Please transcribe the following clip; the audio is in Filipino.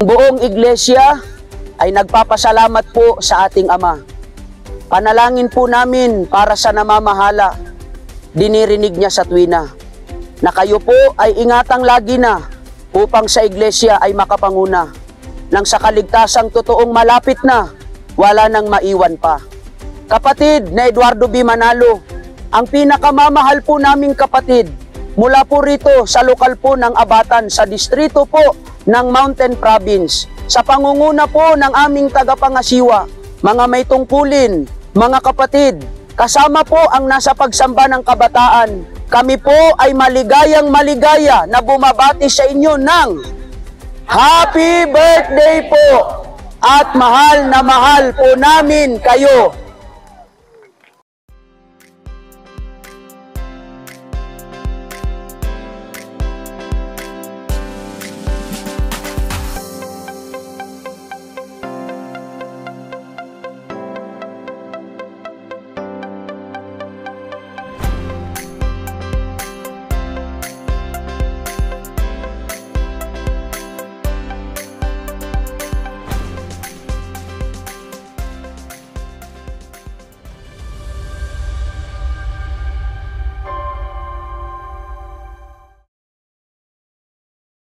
Buong iglesia ay nagpapasalamat po sa ating Ama. Panalangin po namin para sa namamahala. Dinirinig niya sa tuwina na kayo po ay ingatang lagi na upang sa iglesia ay makapanguna. Nang sa kaligtasang totoong malapit na, wala nang maiwan pa. Kapatid na Eduardo B. Manalo, ang pinakamamahal po naming kapatid, mula po rito sa lokal po ng Abatan, sa distrito po ng Mountain Province, sa pangunguna po ng aming tagapangasiwa, mga may tungkulin, mga kapatid, kasama po ang nasa pagsamba ng kabataan, kami po ay maligayang maligaya na bumabati sa inyo ng Happy Birthday po! At mahal na mahal po namin kayo.